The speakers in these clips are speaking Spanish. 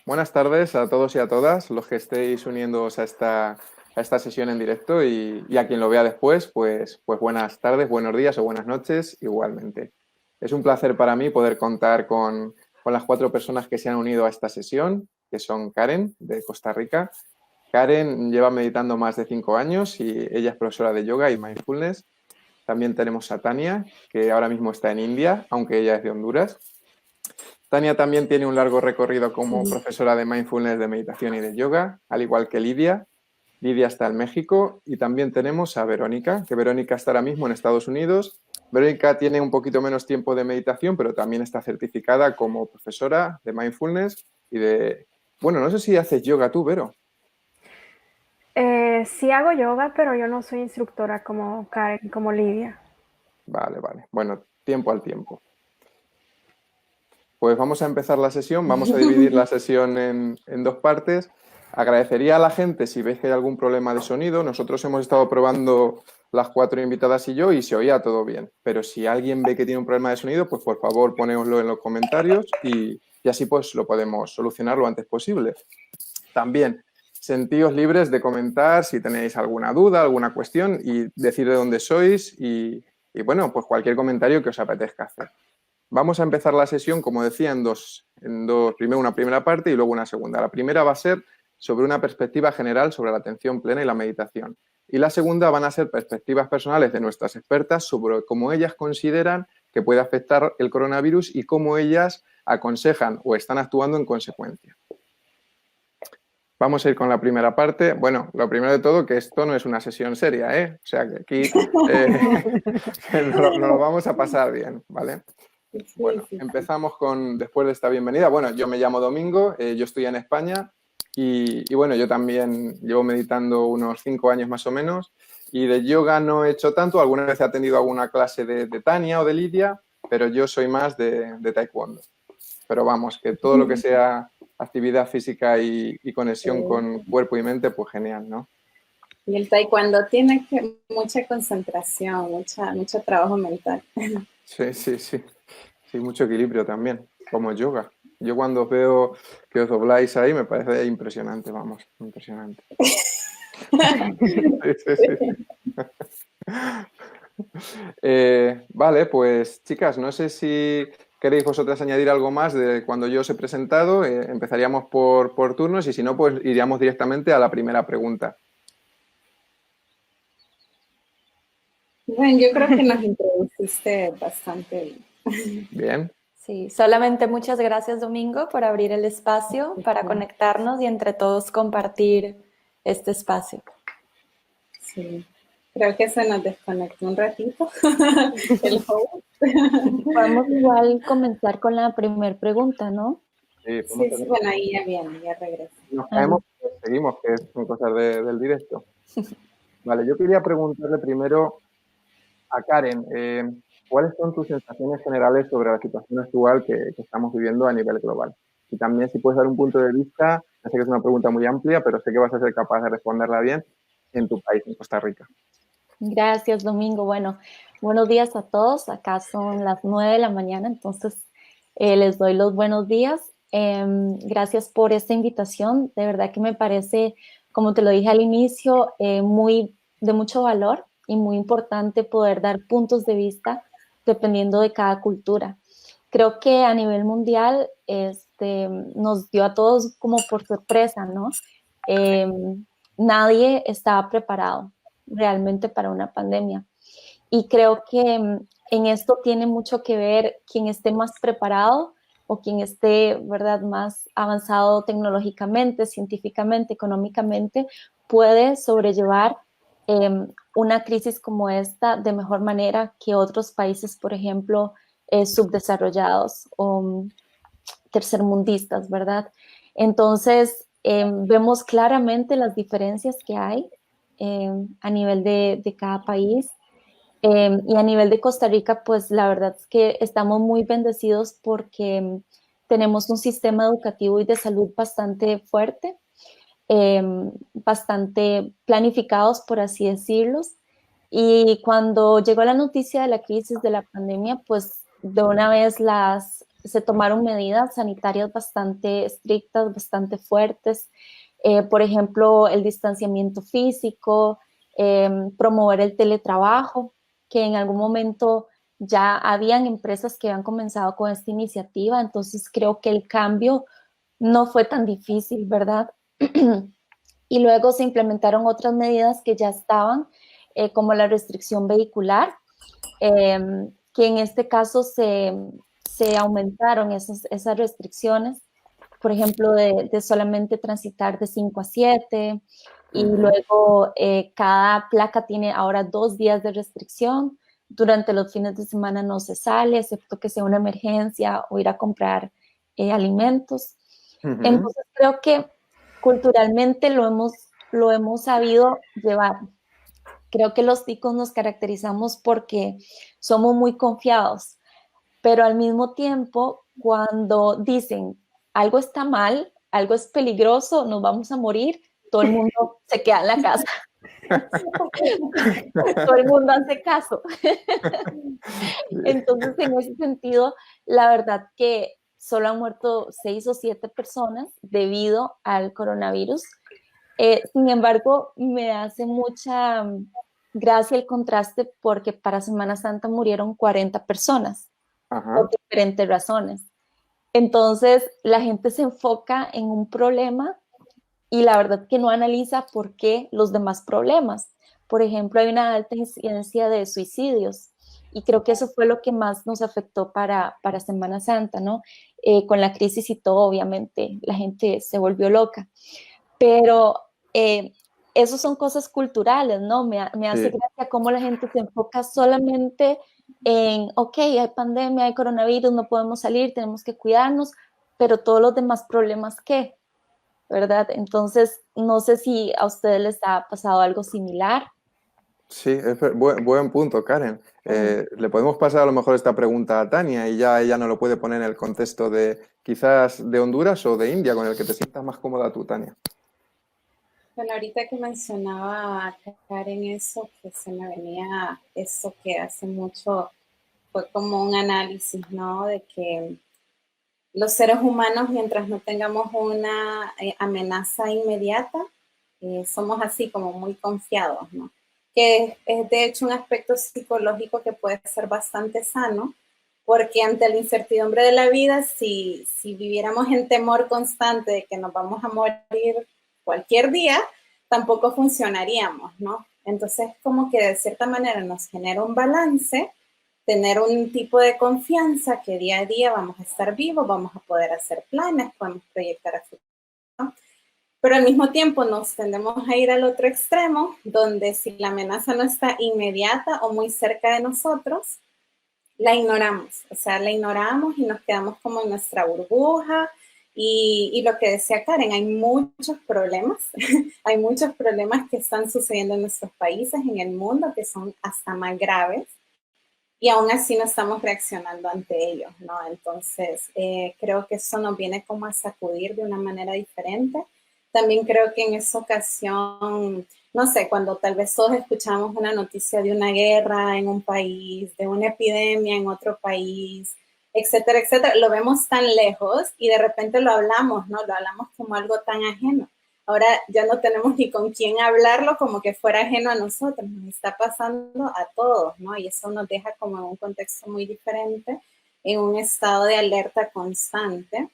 Buenas tardes a todos y a todas los que estéis uniéndoos a esta sesión en directo y a quien lo vea después, pues buenas tardes, buenos días o buenas noches igualmente. Es un placer para mí poder contar con las 4 personas que se han unido a esta sesión, que son Karen, de Costa Rica. Karen lleva meditando más de 5 años y ella es profesora de yoga y mindfulness. También tenemos a Tania, que ahora mismo está en India, aunque ella es de Honduras. Tania también tiene un largo recorrido como profesora de mindfulness, de meditación y de yoga, al igual que Lidia. Lidia está en México y también tenemos a Verónica, que Verónica está ahora mismo en Estados Unidos. Verónica tiene un poquito menos tiempo de meditación, pero también está certificada como profesora de mindfulness y de... Bueno, no sé si haces yoga tú, Vero. Sí hago yoga, pero yo no soy instructora como Karen, como Lidia. Vale, vale. Bueno, tiempo al tiempo. Pues vamos a empezar la sesión, vamos a dividir la sesión en 2 partes. Agradecería a la gente si veis que hay algún problema de sonido. Nosotros hemos estado probando las 4 invitadas y yo y se oía todo bien. Pero si alguien ve que tiene un problema de sonido, pues por favor ponéoslo en los comentarios y así pues lo podemos solucionar lo antes posible. También sentíos libres de comentar si tenéis alguna duda, alguna cuestión y decir de dónde sois y bueno, pues cualquier comentario que os apetezca hacer. Vamos a empezar la sesión, como decía, primero una primera parte y luego una segunda. La primera va a ser sobre una perspectiva general sobre la atención plena y la meditación. Y la segunda van a ser perspectivas personales de nuestras expertas sobre cómo ellas consideran que puede afectar el coronavirus y cómo ellas aconsejan o están actuando en consecuencia. Vamos a ir con la primera parte. Bueno, lo primero de todo, que esto no es una sesión seria, ¿eh? O sea, que aquí nos lo vamos a pasar bien, ¿vale? Sí, Bueno, sí, sí. empezamos después de esta bienvenida. Bueno, yo me llamo Domingo, yo estoy en España y bueno, yo también llevo meditando unos 5 años más o menos y de yoga no he hecho tanto, alguna vez he atendido alguna clase de Tania o de Lidia, pero yo soy más de taekwondo. Pero vamos, que todo lo que sea actividad física y conexión Sí. con cuerpo y mente, pues genial, ¿no? Y el taekwondo tiene mucha concentración, mucho trabajo mental. Sí, sí, sí. Sí, mucho equilibrio también, como yoga. Yo cuando veo que os dobláis ahí me parece impresionante, vamos, impresionante. Sí, sí, sí, sí. Vale, pues chicas, no sé si queréis vosotras añadir algo más de cuando yo os he presentado. Empezaríamos por turnos y si no, pues iríamos directamente a la primera pregunta. Bueno, yo creo que nos introduciste bastante Bien, Sí, solamente muchas gracias, Domingo, por abrir el espacio para bien. conectarnos y entre todos compartir este espacio. Sí. Creo que se nos desconectó un ratito el host. Podemos igual comenzar con la primera pregunta, ¿no? sí, podemos Sí, sí, hacer. bueno, ahí ya viene, ya regresé. Si nos Ah, caemos, pues seguimos, que son cosas del directo. Vale, yo quería preguntarle primero a Karen, ¿cuáles son tus sensaciones generales sobre la situación actual que estamos viviendo a nivel global? Y también si puedes dar un punto de vista, ya sé que es una pregunta muy amplia, pero sé que vas a ser capaz de responderla bien en tu país, en Costa Rica. Gracias, Domingo. Bueno, buenos días a todos. Acá son las 9 de la mañana, entonces les doy los buenos días. Gracias por esta invitación. De verdad que me parece, como te lo dije al inicio, muy de mucho valor y muy importante poder dar puntos de vista dependiendo de cada cultura. Creo que a nivel mundial nos dio a todos como por sorpresa, ¿no? Eh, Nadie estaba preparado realmente para una pandemia. Y creo que en esto tiene mucho que ver quien esté más preparado o quien esté, ¿verdad?, más avanzado tecnológicamente, científicamente, económicamente, puede sobrellevar una crisis como esta de mejor manera que otros países, por ejemplo, subdesarrollados o tercermundistas, ¿verdad? Entonces, vemos claramente las diferencias que hay a nivel de cada país. Y a nivel de Costa Rica, pues la verdad es que estamos muy bendecidos porque tenemos un sistema educativo y de salud bastante fuerte, eh, bastante planificados, por así decirlos. Y cuando llegó la noticia de la crisis de la pandemia, pues de una vez se tomaron medidas sanitarias bastante estrictas, bastante fuertes. Por ejemplo, el distanciamiento físico, promover el teletrabajo, que en algún momento ya habían empresas que habían comenzado con esta iniciativa, entonces creo que el cambio no fue tan difícil, ¿verdad? Y luego se implementaron otras medidas que ya estaban, como la restricción vehicular, que en este caso se aumentaron esas restricciones, por ejemplo, de solamente transitar de 5 a 7, y luego cada placa tiene ahora 2 días de restricción. Durante los fines de semana no se sale, excepto que sea una emergencia o ir a comprar alimentos. Entonces creo que culturalmente lo hemos sabido llevar. Creo que los ticos nos caracterizamos porque somos muy confiados, pero al mismo tiempo, cuando dicen algo está mal, algo es peligroso, nos vamos a morir, todo el mundo se queda en la casa. Todo el mundo hace caso. Entonces, en ese sentido, la verdad que solo han muerto 6 o 7 personas debido al coronavirus. Sin embargo, me hace mucha gracia el contraste porque para Semana Santa murieron 40 personas por diferentes razones. Entonces, la gente se enfoca en un problema y la verdad que no analiza por qué los demás problemas. Por ejemplo, hay una alta incidencia de suicidios y creo que eso fue lo que más nos afectó para Semana Santa, ¿no? Con la crisis y todo, obviamente, la gente se volvió loca. Pero eso son cosas culturales, ¿no? Me hace gracia cómo la gente se enfoca solamente en, ok, hay pandemia, hay coronavirus, no podemos salir, tenemos que cuidarnos, pero todos los demás problemas, ¿qué? ¿Verdad? Entonces, no sé si a ustedes les ha pasado algo similar. Sí, es buen punto, Karen. Le podemos pasar a lo mejor esta pregunta a Tania y ya ella nos lo puede poner en el contexto de quizás de Honduras o de India, con el que te sientas más cómoda tú, Tania. Bueno, ahorita que mencionaba Karen eso, que se me venía eso que hace mucho, fue como un análisis, ¿no? De que los seres humanos, mientras no tengamos una amenaza inmediata, somos así como muy confiados, ¿no? Que es de hecho un aspecto psicológico que puede ser bastante sano, porque ante la incertidumbre de la vida, si viviéramos en temor constante de que nos vamos a morir cualquier día, tampoco funcionaríamos, ¿no? Entonces, como que de cierta manera nos genera un balance, tener un tipo de confianza que día a día vamos a estar vivos, vamos a poder hacer planes, podemos proyectar a futuro, ¿no? Pero al mismo tiempo nos tendemos a ir al otro extremo, donde si la amenaza no está inmediata o muy cerca de nosotros, la ignoramos, o sea, la ignoramos y nos quedamos como en nuestra burbuja. Y lo que decía Karen, hay muchos problemas, hay muchos problemas que están sucediendo en nuestros países, en el mundo, que son hasta más graves, y aún así no estamos reaccionando ante ellos, ¿no? Entonces, creo que eso nos viene como a sacudir de una manera diferente. También creo que en esa ocasión, no sé, cuando tal vez todos escuchamos una noticia de una guerra en un país, de una epidemia en otro país, etcétera, etcétera, lo vemos tan lejos y de repente lo hablamos, ¿no? Lo hablamos como algo tan ajeno. Ahora ya no tenemos ni con quién hablarlo como que fuera ajeno a nosotros, nos está pasando a todos, ¿no? Y eso nos deja como en un contexto muy diferente, en un estado de alerta constante.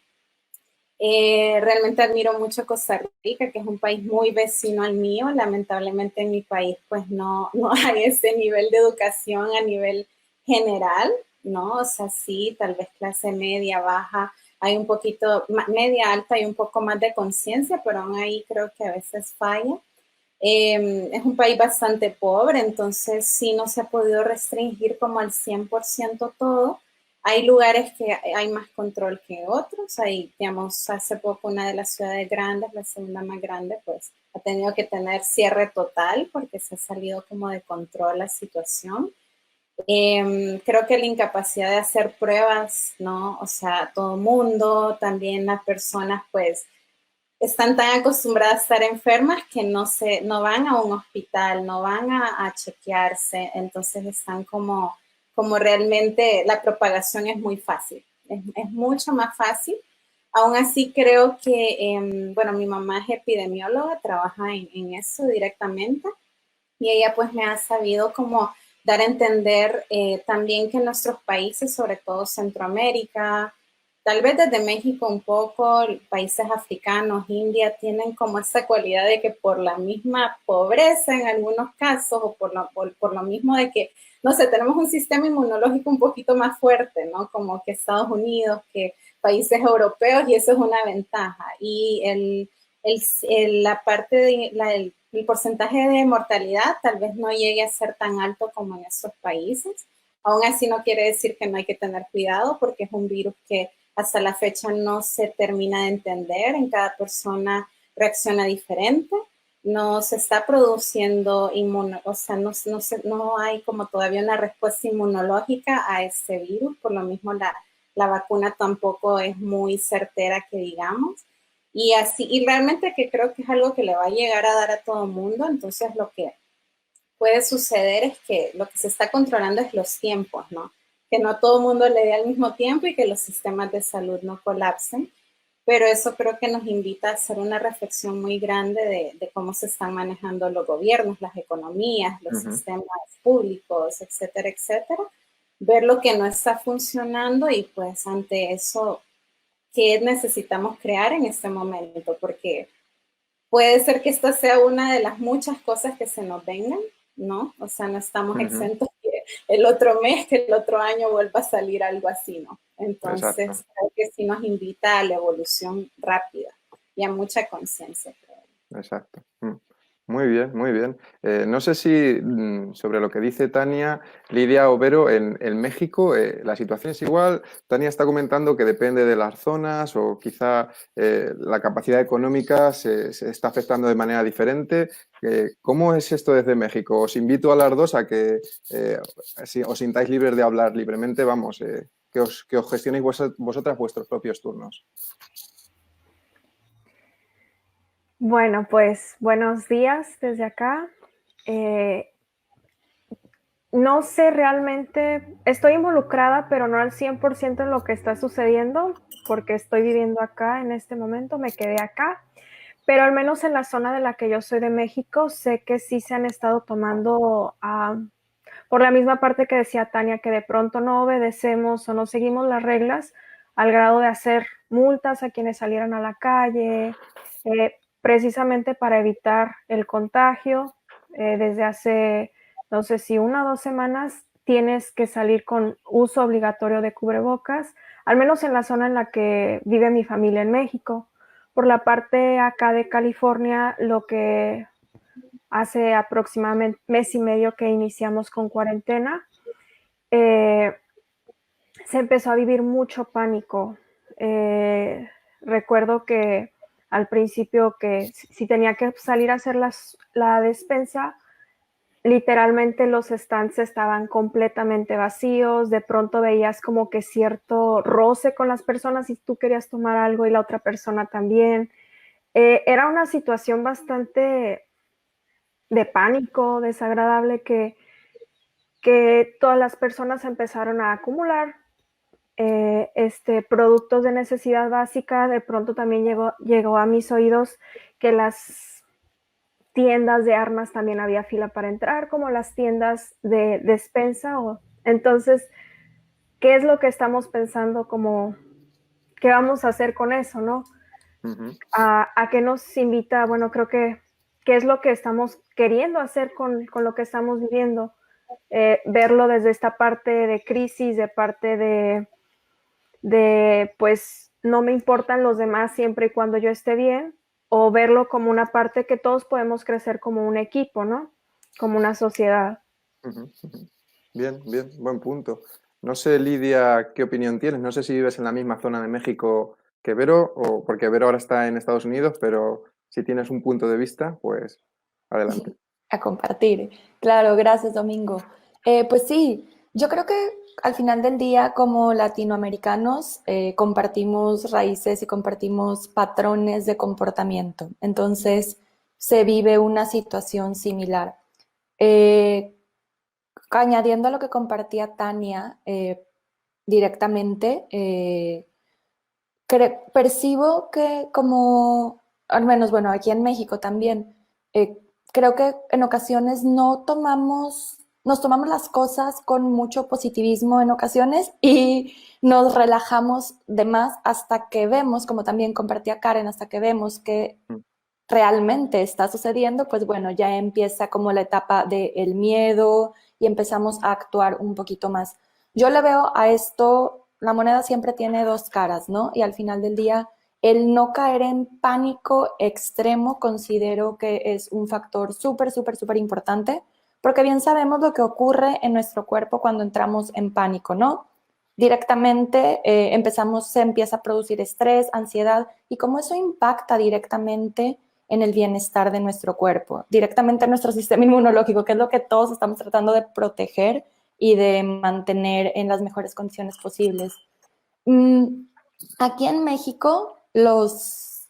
Realmente admiro mucho Costa Rica, que es un país muy vecino al mío. Lamentablemente en mi país pues no hay ese nivel de educación a nivel general, ¿no? O sea, sí, tal vez clase media, baja, hay un poquito, media alta y un poco más de conciencia, pero aún ahí creo que a veces falla. Es un país bastante pobre, entonces sí no se ha podido restringir como al 100% todo. Hay lugares que hay más control que otros. Hay, digamos, hace poco una de las ciudades grandes, la segunda más grande, pues ha tenido que tener cierre total porque se ha salido como de control la situación. Creo que la incapacidad de hacer pruebas, ¿no? O sea, todo mundo, también las personas, pues, están tan acostumbradas a estar enfermas que no van a un hospital, no van a chequearse, entonces están como realmente la propagación es muy fácil. es mucho más fácil. Aún así creo que, bueno, mi mamá es epidemióloga, trabaja en eso directamente y ella pues me ha sabido como dar a entender también que en nuestros países, sobre todo Centroamérica, tal vez desde México un poco, países africanos, India, tienen como esa cualidad de que por la misma pobreza en algunos casos o por lo mismo de que, no sé, tenemos un sistema inmunológico un poquito más fuerte, ¿no? Como que Estados Unidos, que países europeos, y eso es una ventaja. Y la parte de el porcentaje de mortalidad tal vez no llegue a ser tan alto como en esos países. Aún así no quiere decir que no hay que tener cuidado porque es un virus que hasta la fecha no se termina de entender. En cada persona reacciona diferente. No se está produciendo o sea, no hay como todavía una respuesta inmunológica a este virus. Por lo mismo la vacuna tampoco es muy certera que digamos. Y así, y realmente que creo que es algo que le va a llegar a dar a todo el mundo. Entonces lo que puede suceder es que lo que se está controlando es los tiempos, ¿no? Que no todo el mundo le dé al mismo tiempo y que los sistemas de salud no colapsen. Pero eso creo que nos invita a hacer una reflexión muy grande de cómo se están manejando los gobiernos, las economías, los sistemas públicos, etcétera, etcétera. Ver lo que no está funcionando y pues ante eso, ¿qué necesitamos crear en este momento? Porque puede ser que esta sea una de las muchas cosas que se nos vengan, ¿no? O sea, no estamos exentos que el otro mes, que el otro año vuelva a salir algo así, ¿no? Entonces, Exacto. creo que sí nos invita a la evolución rápida y a mucha conciencia, creo. Exacto. Muy bien, muy bien. No sé si sobre lo que dice Tania, Lidia o Vero, en México la situación es igual. Tania está comentando que depende de las zonas o quizá la capacidad económica se está afectando de manera diferente. ¿Cómo es esto desde México? Os invito a las dos a que si os sintáis libres de hablar libremente, vamos, que os gestionéis vosotras vuestros propios turnos. Bueno, pues buenos días desde acá. No sé realmente, estoy involucrada, pero no al 100% en lo que está sucediendo, porque estoy viviendo acá en este momento, me quedé acá, pero al menos en la zona de la que yo soy de México, sé que sí se han estado tomando, por la misma parte que decía Tania, que de pronto no obedecemos o no seguimos las reglas al grado de hacer multas a quienes salieran a la calle, precisamente para evitar el contagio. Desde hace, no sé si 1 o 2 semanas, tienes que salir con uso obligatorio de cubrebocas, al menos en la zona en la que vive mi familia en México. Por la parte acá de California, lo que hace aproximadamente mes y medio que iniciamos con cuarentena, se empezó a vivir mucho pánico. Recuerdo que al principio que si tenía que salir a hacer la despensa, literalmente los stands estaban completamente vacíos, de pronto veías como que cierto roce con las personas si tú querías tomar algo y la otra persona también. Era una situación bastante de pánico, desagradable, que todas las personas empezaron a acumular productos de necesidad básica. De pronto también llegó a mis oídos que las tiendas de armas también había fila para entrar, como las tiendas de despensa. Entonces, ¿qué es lo que estamos pensando? Como, ¿qué vamos a hacer con eso, no? ¿A qué nos invita? Bueno, creo que ¿qué es lo que estamos queriendo hacer con lo que estamos viviendo? Verlo desde esta parte de crisis, de parte de pues no me importan los demás siempre y cuando yo esté bien, o verlo como una parte que todos podemos crecer como un equipo, ¿no? Como una sociedad. Bien, bien, buen punto. No sé, Lidia, qué opinión tienes. No sé si vives en la misma zona de México que Vero, o porque Vero ahora está en Estados Unidos, pero si tienes un punto de vista, pues adelante. A compartir. Claro, gracias, Domingo. Pues sí, yo creo que al final del día, como latinoamericanos, compartimos raíces y compartimos patrones de comportamiento. Entonces, se vive una situación similar. Eh, Añadiendo a lo que compartía Tania, directamente, percibo que como, al menos, bueno, aquí en México también, creo que en ocasiones nos tomamos las cosas con mucho positivismo en ocasiones y nos relajamos de más hasta que vemos, como también compartía Karen, hasta que vemos que realmente está sucediendo, pues bueno, ya empieza como la etapa del miedo y empezamos a actuar un poquito más. Yo le veo a esto, la moneda siempre tiene dos caras, ¿no? Y al final del día, el no caer en pánico extremo considero que es un factor súper, súper, súper importante, porque bien sabemos lo que ocurre en nuestro cuerpo cuando entramos en pánico, ¿no? Directamente se empieza a producir estrés, ansiedad, y cómo eso impacta directamente en el bienestar de nuestro cuerpo, directamente en nuestro sistema inmunológico, que es lo que todos estamos tratando de proteger y de mantener en las mejores condiciones posibles. Aquí en México, las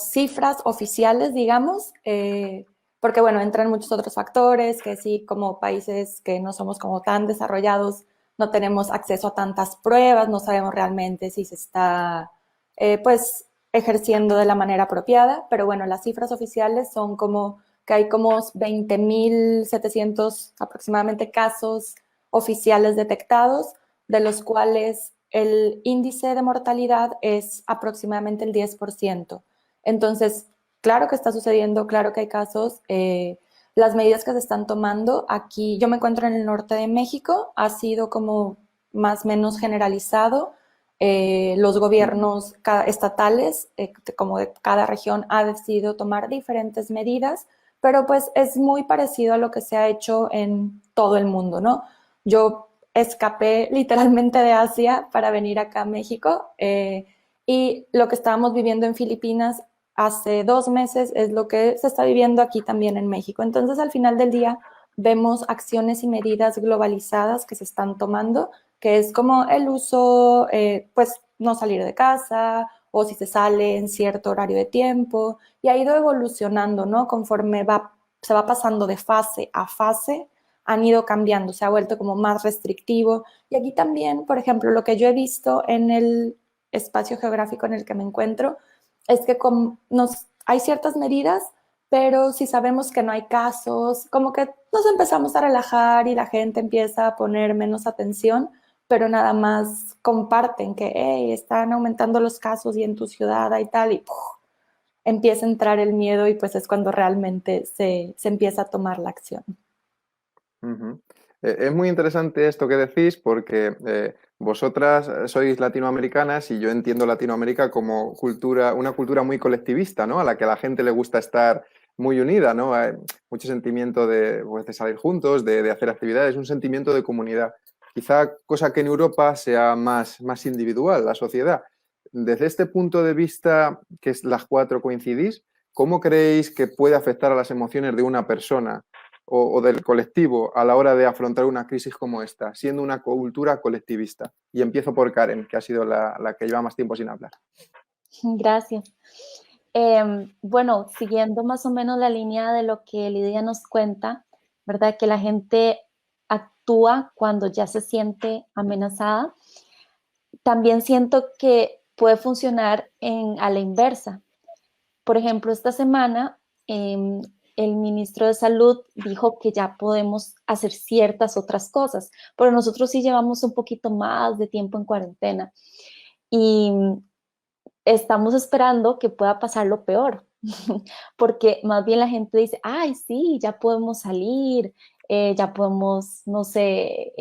cifras oficiales, digamos, porque bueno, entran muchos otros factores, que sí, como países que no somos como tan desarrollados, no tenemos acceso a tantas pruebas, no sabemos realmente si se está, pues, ejerciendo de la manera apropiada, pero bueno, las cifras oficiales son como que hay como 20.700 aproximadamente casos oficiales detectados, de los cuales el índice de mortalidad es aproximadamente el 10%. Entonces, claro que está sucediendo, claro que hay casos. Las medidas que se están tomando aquí, yo me encuentro en el norte de México, ha sido como más o menos generalizado. Los gobiernos estatales, como de cada región, ha decidido tomar diferentes medidas, pero pues es muy parecido a lo que se ha hecho en todo el mundo, ¿no? Yo escapé literalmente de Asia para venir acá a México, y lo que estábamos viviendo en Filipinas hace 2 meses es lo que se está viviendo aquí también en México. Entonces, al final del día, vemos acciones y medidas globalizadas que se están tomando, que es como el uso, pues no salir de casa, o si se sale en cierto horario de tiempo, y ha ido evolucionando, ¿no? Conforme se va pasando de fase a fase, han ido cambiando, se ha vuelto como más restrictivo. Y aquí también, por ejemplo, lo que yo he visto en el espacio geográfico en el que me encuentro es que hay ciertas medidas, pero si sabemos que no hay casos, como que nos empezamos a relajar y la gente empieza a poner menos atención, pero nada más comparten que hey, están aumentando los casos y en tu ciudad hay tal, y empieza a entrar el miedo, y pues es cuando realmente se empieza a tomar la acción. Es muy interesante esto que decís porque vosotras sois latinoamericanas y yo entiendo Latinoamérica como una cultura muy colectivista, ¿no? A la que a la gente le gusta estar muy unida, ¿no? Hay mucho sentimiento pues, de salir juntos, de hacer actividades, un sentimiento de comunidad. Quizá cosa que en Europa sea más individual, la sociedad. Desde este punto de vista, que es las cuatro coincidís, ¿cómo creéis que puede afectar a las emociones de una persona o del colectivo a la hora de afrontar una crisis como esta, siendo una cultura colectivista? Y empiezo por Karen, que ha sido la que lleva más tiempo sin hablar. Gracias. Bueno, siguiendo más o menos la línea de lo que Lidia nos cuenta, ¿verdad? Que la gente actúa cuando ya se siente amenazada. También siento que puede funcionar a la inversa. Por ejemplo, esta semana el ministro de Salud dijo que ya podemos hacer ciertas otras cosas, pero nosotros sí llevamos un poquito más de tiempo en cuarentena y estamos esperando que pueda pasar lo peor, porque más bien la gente dice, ay, sí, ya podemos salir, ya podemos, no sé,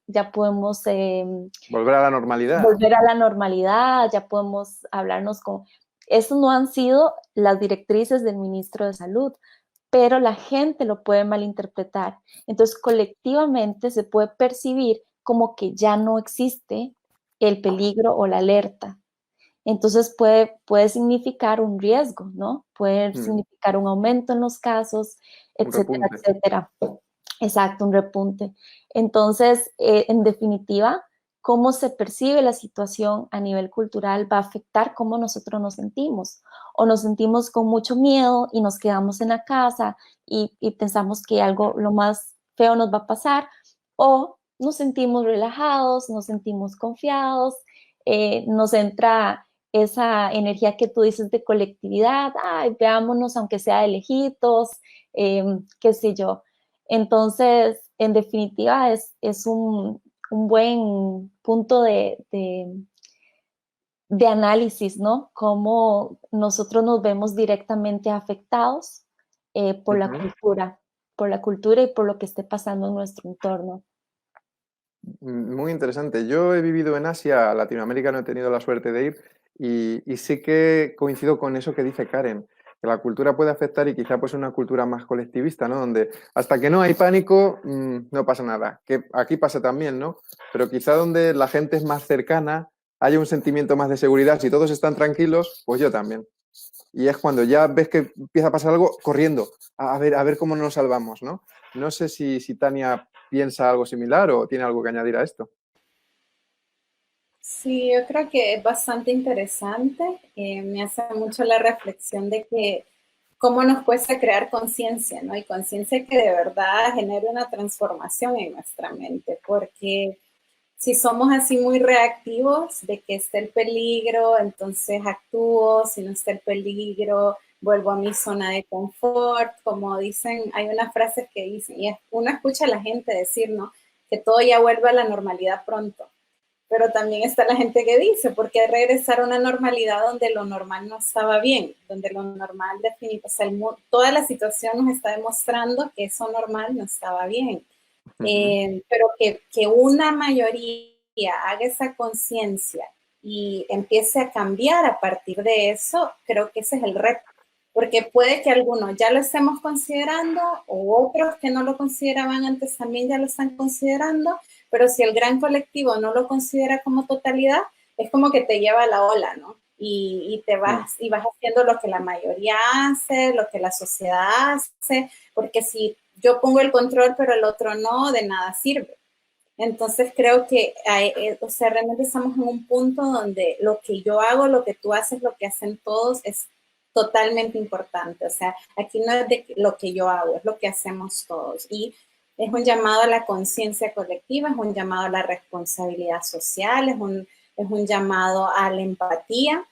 ya podemos volver a la normalidad. Volver a la normalidad, ya podemos hablarnos con... Eso no han sido las directrices del ministro de Salud, pero la gente lo puede malinterpretar. Entonces, colectivamente se puede percibir como que ya no existe el peligro o la alerta. Entonces, puede significar un riesgo, ¿no? Puede significar un aumento en los casos, etcétera, etcétera. Exacto, un repunte. Entonces, en definitiva, cómo se percibe la situación a nivel cultural va a afectar cómo nosotros nos sentimos. O nos sentimos con mucho miedo y nos quedamos en la casa y pensamos que algo, lo más feo nos va a pasar, o nos sentimos relajados, nos sentimos confiados, nos entra esa energía que tú dices de colectividad, ay, veámonos aunque sea de lejitos, qué sé yo. Entonces, en definitiva, es un buen punto de análisis, ¿no? Cómo nosotros nos vemos directamente afectados por la cultura y por lo que esté pasando en nuestro entorno. Muy interesante. Yo he vivido en Asia, Latinoamérica no he tenido la suerte de ir y sí que coincido con eso que dice Karen, que la cultura puede afectar y quizá pues una cultura más colectivista, ¿no? Donde hasta que no hay pánico no pasa nada, que aquí pasa también, ¿no? Pero quizá donde la gente es más cercana, haya un sentimiento más de seguridad, si todos están tranquilos, pues yo también. Y es cuando ya ves que empieza a pasar algo, corriendo, a ver cómo nos salvamos, ¿no? No sé si Tania piensa algo similar o tiene algo que añadir a esto. Sí, yo creo que es bastante interesante. Me hace mucho la reflexión de que cómo nos cuesta crear conciencia, ¿no? Y conciencia que de verdad genere una transformación en nuestra mente, porque si somos así muy reactivos de que esté el peligro, entonces actúo, si no está el peligro, vuelvo a mi zona de confort, como dicen, hay unas frases que dicen, y uno escucha a la gente decir, ¿no? Que todo ya vuelve a la normalidad pronto. Pero también está la gente que dice, ¿por qué regresar a una normalidad donde lo normal no estaba bien? Donde lo normal, definitivamente, o sea, toda la situación nos está demostrando que eso normal no estaba bien. Pero que una mayoría haga esa conciencia y empiece a cambiar a partir de eso, creo que ese es el reto. Porque puede que algunos ya lo estemos considerando o otros que no lo consideraban antes también ya lo están considerando, pero si el gran colectivo no lo considera como totalidad, es como que te lleva a la ola, ¿no? Y te vas, y vas haciendo lo que la mayoría hace, lo que la sociedad hace, porque si yo pongo el control pero el otro no, de nada sirve. Entonces creo que, o sea, realmente estamos en un punto donde lo que yo hago, lo que tú haces, lo que hacen todos es totalmente importante. O sea, aquí no es de lo que yo hago, es lo que hacemos todos. Y es un llamado a la conciencia colectiva, es un llamado a la responsabilidad social, es un llamado a la empatía,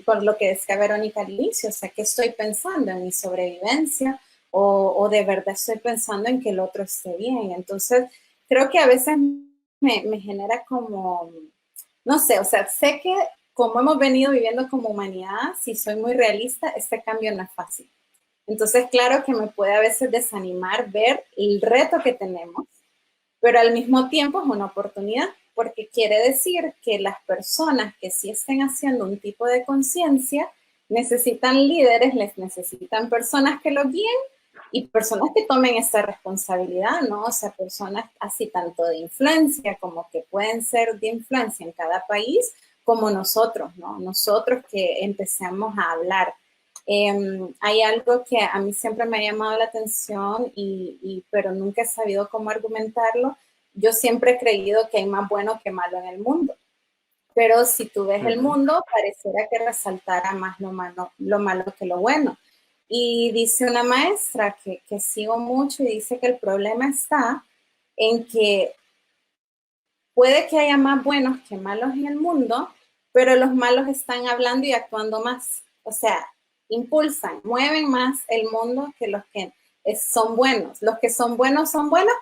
por lo que decía Verónica al inicio, o sea, ¿qué estoy pensando en mi sobrevivencia? O de verdad estoy pensando en que el otro esté bien. Entonces, creo que a veces me genera como, no sé, o sea, sé que como hemos venido viviendo como humanidad, si soy muy realista, este cambio no es fácil. Entonces, claro que me puede a veces desanimar ver el reto que tenemos, pero al mismo tiempo es una oportunidad, porque quiere decir que las personas que sí estén haciendo un tipo de conciencia necesitan líderes, les necesitan personas que lo guíen y personas que tomen esta responsabilidad, ¿no? O sea, personas así tanto de influencia como que pueden ser de influencia en cada país, como nosotros, ¿no? Nosotros que empecemos a hablar. Hay algo que a mí siempre me ha llamado la atención, pero nunca he sabido cómo argumentarlo. Yo siempre he creído que hay más bueno que malo en el mundo. Pero si tú ves el mundo, pareciera que resaltara más lo malo que lo bueno. Y dice una maestra que sigo mucho y dice que el problema está en que puede que haya más buenos que malos en el mundo, pero los malos están hablando y actuando más. O sea, impulsan, mueven más el mundo que los que son buenos. Los que son buenos,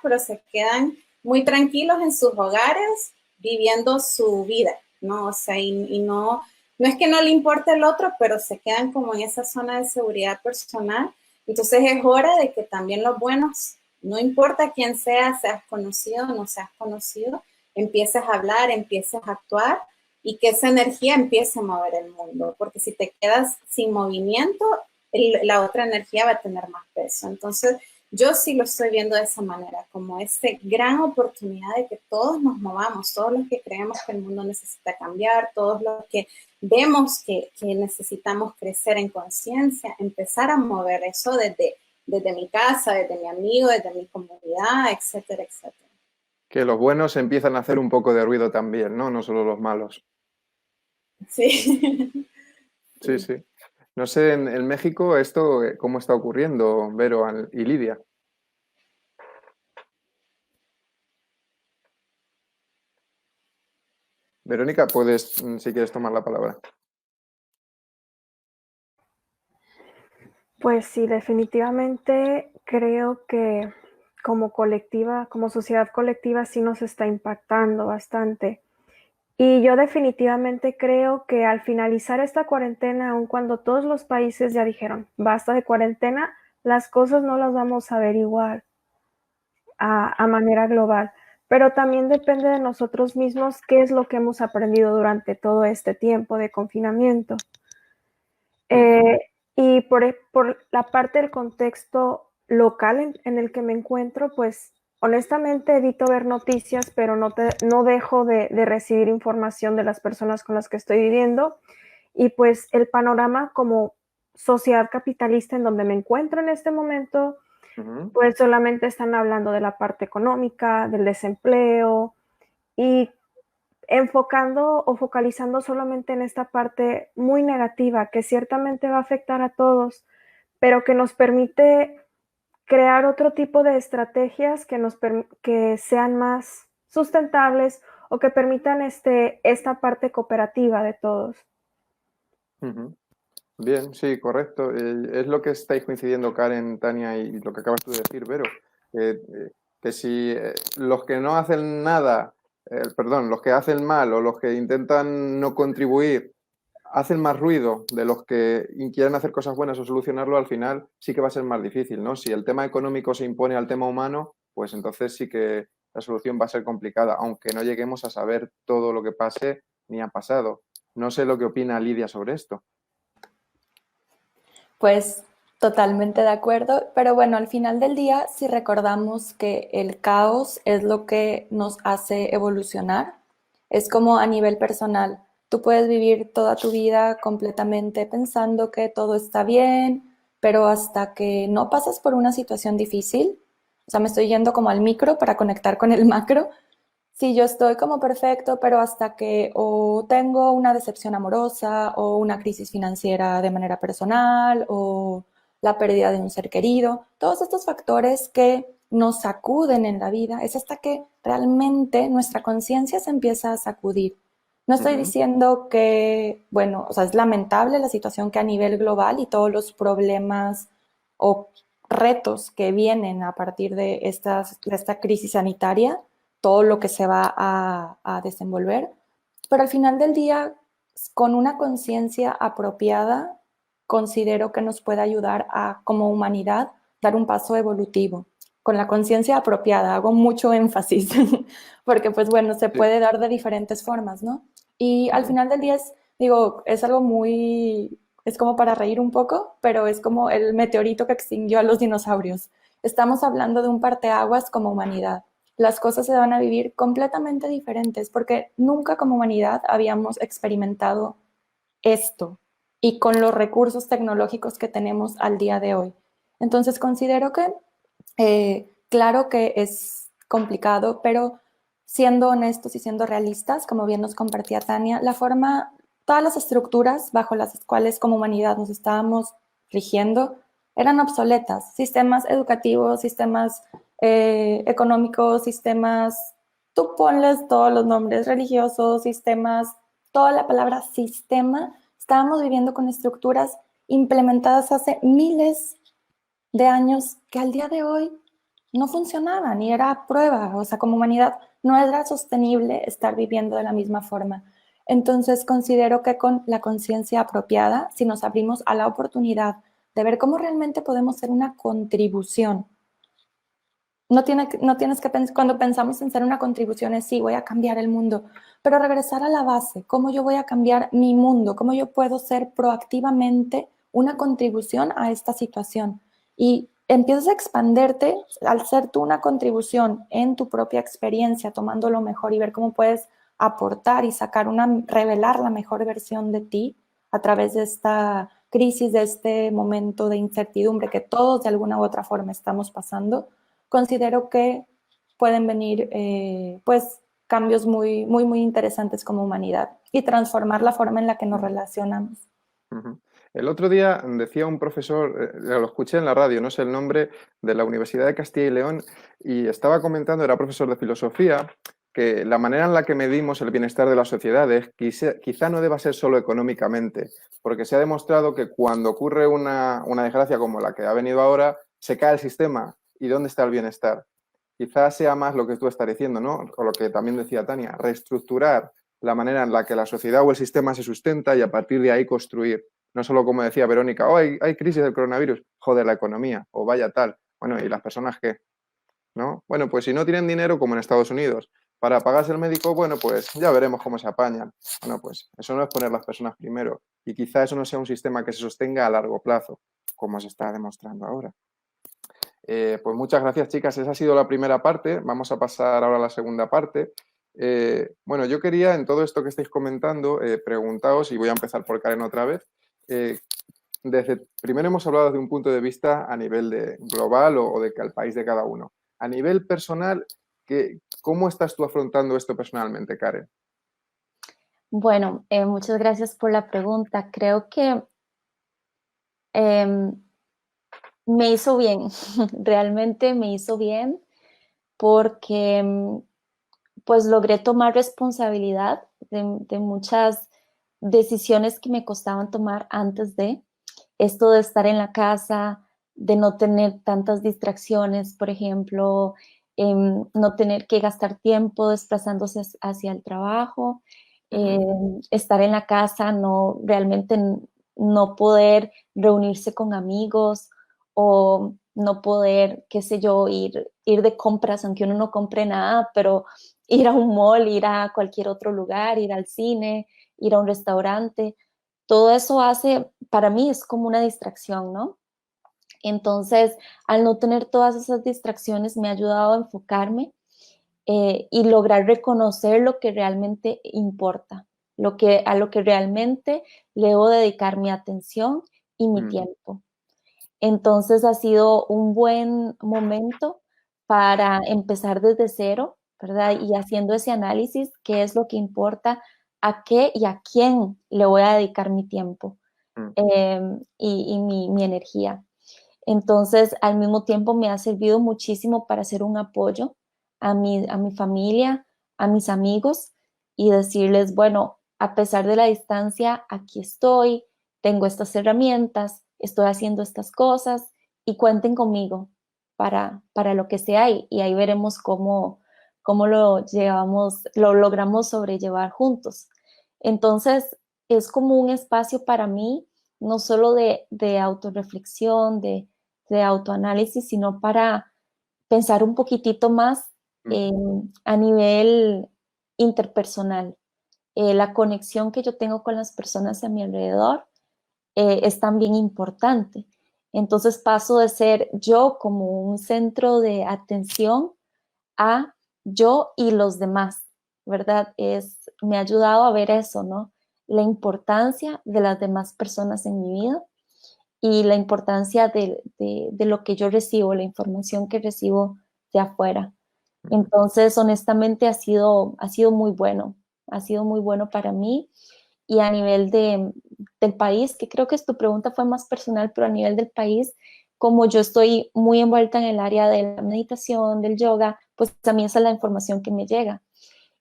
pero se quedan muy tranquilos en sus hogares, viviendo su vida, ¿no? O sea, y no es que no le importe el otro, pero se quedan como en esa zona de seguridad personal. Entonces es hora de que también los buenos, no importa quién sea, seas conocido o no seas conocido, empieces a hablar, empieces a actuar y que esa energía empiece a mover el mundo, porque si te quedas sin movimiento, la otra energía va a tener más peso. Entonces, yo sí lo estoy viendo de esa manera, como esta gran oportunidad de que todos nos movamos, todos los que creemos que el mundo necesita cambiar, todos los que vemos que necesitamos crecer en conciencia, empezar a mover eso desde mi casa, desde mi amigo, desde mi comunidad, etcétera, etcétera. Que los buenos empiezan a hacer un poco de ruido también, ¿no? No solo los malos. Sí. Sí, sí. No sé, en México esto, ¿cómo está ocurriendo, Vero y Lidia? Verónica, puedes, si quieres, tomar la palabra. Pues sí, definitivamente creo que como colectiva, como sociedad colectiva, sí nos está impactando bastante. Y yo definitivamente creo que al finalizar esta cuarentena, aun cuando todos los países ya dijeron, basta de cuarentena, las cosas no las vamos a ver igual a manera global. Pero también depende de nosotros mismos qué es lo que hemos aprendido durante todo este tiempo de confinamiento. Y por la parte del contexto local en el que me encuentro, pues honestamente evito ver noticias, pero no dejo de recibir información de las personas con las que estoy viviendo. Y pues el panorama como sociedad capitalista en donde me encuentro en este momento, pues solamente están hablando de la parte económica, del desempleo y enfocando o focalizando solamente en esta parte muy negativa que ciertamente va a afectar a todos, pero que nos permite crear otro tipo de estrategias que sean más sustentables o que permitan esta parte cooperativa de todos. Bien, sí, correcto. Es lo que estáis coincidiendo, Karen, Tania, y lo que acabas tú de decir, Vero. Que si los que no hacen nada, perdón, los que hacen mal o los que intentan no contribuir hacen más ruido de los que quieren hacer cosas buenas o solucionarlo, al final sí que va a ser más difícil, ¿no? Si el tema económico se impone al tema humano, pues entonces sí que la solución va a ser complicada, aunque no lleguemos a saber todo lo que pase ni ha pasado. No sé lo que opina Lidia sobre esto. Pues totalmente de acuerdo, pero bueno, al final del día, si recordamos que el caos es lo que nos hace evolucionar, es como a nivel personal. Tú puedes vivir toda tu vida completamente pensando que todo está bien, pero hasta que no pasas por una situación difícil, o sea, me estoy yendo como al micro para conectar con el macro. Sí, yo estoy como perfecto, pero hasta que o tengo una decepción amorosa o una crisis financiera de manera personal o la pérdida de un ser querido, todos estos factores que nos sacuden en la vida, es hasta que realmente nuestra conciencia se empieza a sacudir. No estoy diciendo que, bueno, o sea, es lamentable la situación que a nivel global y todos los problemas o retos que vienen a partir de esta crisis sanitaria, todo lo que se va a desenvolver, pero al final del día, con una conciencia apropiada, considero que nos puede ayudar a, como humanidad, dar un paso evolutivo. Con la conciencia apropiada, hago mucho énfasis, porque pues bueno, se puede dar de diferentes formas, ¿no? Y al final del día es algo muy, es como para reír un poco, pero es como el meteorito que extinguió a los dinosaurios. Estamos hablando de un parteaguas como humanidad. Las cosas se van a vivir completamente diferentes porque nunca como humanidad habíamos experimentado esto y con los recursos tecnológicos que tenemos al día de hoy. Entonces considero que, claro que es complicado, pero siendo honestos y siendo realistas, como bien nos compartía Tania, todas las estructuras bajo las cuales como humanidad nos estábamos rigiendo eran obsoletas. Sistemas educativos, sistemas económicos, sistemas, tú ponles todos los nombres religiosos, sistemas, toda la palabra sistema. Estábamos viviendo con estructuras implementadas hace miles de años que al día de hoy no funcionaban y era prueba. O sea, como humanidad no era sostenible estar viviendo de la misma forma. Entonces considero que con la conciencia apropiada, si nos abrimos a la oportunidad de ver cómo realmente podemos ser una contribución. No tienes que pensar, cuando pensamos en ser una contribución es sí, voy a cambiar el mundo, pero regresar a la base, cómo yo voy a cambiar mi mundo, cómo yo puedo ser proactivamente una contribución a esta situación. Y empiezas a expanderte al ser tú una contribución en tu propia experiencia, tomando lo mejor y ver cómo puedes aportar y revelar la mejor versión de ti a través de esta crisis, de este momento de incertidumbre que todos de alguna u otra forma estamos pasando. Considero que pueden venir pues cambios muy, muy, muy interesantes como humanidad y transformar la forma en la que nos relacionamos. El otro día decía un profesor, lo escuché en la radio, no sé el nombre, de la Universidad de Castilla y León, y estaba comentando, era profesor de filosofía, que la manera en la que medimos el bienestar de las sociedades quizá no deba ser solo económicamente, porque se ha demostrado que cuando ocurre una desgracia como la que ha venido ahora, se cae el sistema. ¿Y dónde está el bienestar? Quizás sea más lo que tú estás diciendo, ¿no? O lo que también decía Tania, reestructurar la manera en la que la sociedad o el sistema se sustenta y a partir de ahí construir. No solo como decía Verónica, oh, hay crisis del coronavirus, joder, la economía, o vaya tal. Bueno, ¿y las personas qué? ¿No? Bueno, pues si no tienen dinero, como en Estados Unidos, para pagarse el médico, bueno, pues ya veremos cómo se apañan. Bueno, pues eso no es poner las personas primero. Y quizá eso no sea un sistema que se sostenga a largo plazo, como se está demostrando ahora. Pues muchas gracias, chicas. Esa ha sido la primera parte. Vamos a pasar ahora a la segunda parte. Bueno, yo quería, en todo esto que estáis comentando, preguntaros, y voy a empezar por Karen otra vez, primero hemos hablado desde un punto de vista a nivel de global o de que al país de cada uno. A nivel personal, ¿cómo estás tú afrontando esto personalmente, Karen? Bueno, muchas gracias por la pregunta. Creo que me hizo bien, realmente me hizo bien porque pues logré tomar responsabilidad de muchas decisiones que me costaban tomar antes de esto de estar en la casa, de no tener tantas distracciones, por ejemplo, no tener que gastar tiempo desplazándose hacia el trabajo, estar en la casa, no realmente no poder reunirse con amigos o no poder, qué sé yo, ir de compras, aunque uno no compre nada, pero ir a un mall, ir a cualquier otro lugar, ir al cine, ir a un restaurante, todo eso hace, para mí es como una distracción, ¿no? Entonces, al no tener todas esas distracciones, me ha ayudado a enfocarme y lograr reconocer lo que realmente importa, a lo que realmente le debo dedicar mi atención y mi tiempo. Entonces ha sido un buen momento para empezar desde cero, ¿verdad? Y haciendo ese análisis, qué es lo que importa, a qué y a quién le voy a dedicar mi tiempo y mi energía. Entonces, al mismo tiempo me ha servido muchísimo para hacer un apoyo a mi familia, a mis amigos y decirles, bueno, a pesar de la distancia, aquí estoy, tengo estas herramientas, estoy haciendo estas cosas y cuenten conmigo para lo que sea y ahí veremos cómo lo logramos sobrellevar juntos. Entonces, es como un espacio para mí, no solo de autorreflexión, de autoanálisis, sino para pensar un poquitito más a nivel interpersonal. La conexión que yo tengo con las personas a mi alrededor es también importante. Entonces paso de ser yo como un centro de atención a yo y los demás, ¿verdad? Me ha ayudado a ver eso, ¿no? La importancia de las demás personas en mi vida y la importancia de lo que yo recibo, la información que recibo de afuera. Entonces, honestamente, ha sido muy bueno para mí y a nivel del país, que creo que tu pregunta fue más personal, pero a nivel del país, como yo estoy muy envuelta en el área de la meditación, del yoga, pues también esa es la información que me llega.